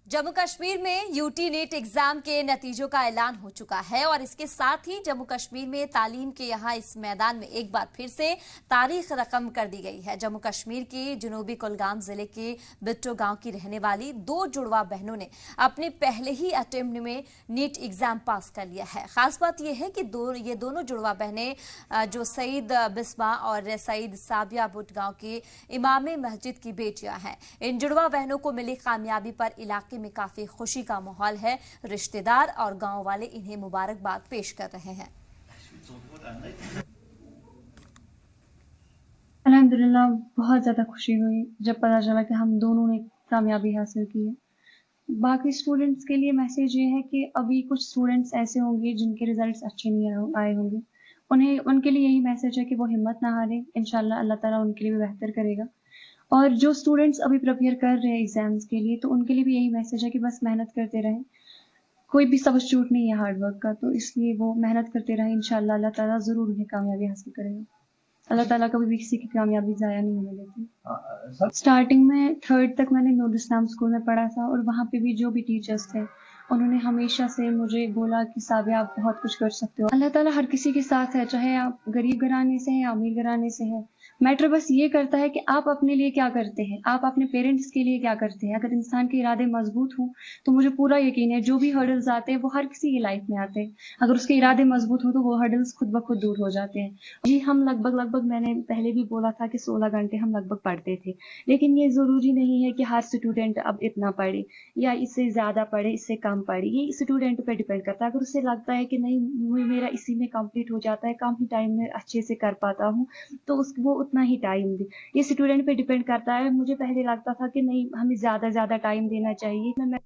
जम्मू कश्मीर में UT NEET exam के नतीजों का ऐलान हो चुका है और इसके साथ ही जम्मू कश्मीर में तालीम के यहाँ इस मैदान में एक बार फिर से तारीख रकम कर दी गई है। जम्मू कश्मीर के जनूबी कुलगाम जिले के बिट्टो गांव की रहने वाली दो जुड़वा बहनों ने अपने पहले ही अटेम्प्ट में नीट एग्जाम पास कर लिया है। खास बात यह है कि ये दोनों जुड़वा बहनें जो सईद बिस्मा और सईद साबिया बुट गांव के इमाम मस्जिद की बेटियां हैं। इन जुड़वा बहनों को मिली कामयाबी पर इलाके में काफी खुशी का माहौल है। रिश्तेदार और गांव वाले इन्हें मुबारकबाद पेश कर रहे हैं। अल्हम्दुलिल्लाह बहुत ज़्यादा खुशी हुई जब पता चला कि हम दोनों ने कामयाबी हासिल की है। बाकी स्टूडेंट्स के लिए मैसेज ये है कि अभी कुछ स्टूडेंट्स ऐसे होंगे जिनके रिजल्ट्स अच्छे नहीं आए होंगे, उनके लिए यही मैसेज है कि वो हिम्मत ना हारें। इंशाल्लाह अल्लाह ताला उनके लिए भी बेहतर करेगा। और जो स्टूडेंट्स अभी प्रिपेयर कर रहे हैं एग्जाम्स के लिए, तो उनके लिए भी यही मैसेज है कि बस मेहनत करते रहें। कोई भी सब्स्टिट्यूट नहीं है हार्ड वर्क का, तो इसलिए वो मेहनत करते रहें। इंशाल्लाह अल्लाह ताला ज़रूर उन्हें कामयाबी हासिल करेगा। अल्लाह ताला कभी भी किसी की कामयाबी ज़ाया नहीं होने देते। स्टार्टिंग में 3rd तक मैंने नूर इस्लाम स्कूल में पढ़ा था और वहाँ पे भी जो भी टीचर्स थे उन्होंने हमेशा से मुझे बोला कि साबिया आप बहुत कुछ कर सकते हो। अल्लाह ताला हर किसी के साथ है, चाहे आप गरीब घराने से हैं या अमीर घराने से हैं। मैटर बस ये करता है कि आप अपने लिए क्या करते हैं, आप अपने पेरेंट्स के लिए क्या करते हैं। अगर इंसान के इरादे मजबूत हों तो मुझे पूरा यकीन है जो भी हर्डल्स आते हैं वो हर किसी की लाइफ में आते हैं। अगर उसके इरादे मजबूत हों तो वो हर्डल्स खुद ब खुद दूर हो जाते हैं। जी, हम लगभग मैंने पहले भी बोला था कि 16 घंटे हम लगभग पढ़ते थे, लेकिन ये ज़रूरी नहीं है कि हर स्टूडेंट अब इतना पढ़े या इससे ज़्यादा पढ़े, इससे कम पढ़े। ये स्टूडेंट पे डिपेंड करता है। अगर उसे लगता है कि नहीं मेरा इसी में कंप्लीट हो जाता है, कम ही टाइम में अच्छे से कर पाता हूँ, तो वो उतना ही टाइम दे। ये स्टूडेंट पे डिपेंड करता है। मुझे पहले लगता था कि नहीं हमें ज़्यादा टाइम देना चाहिए। मैं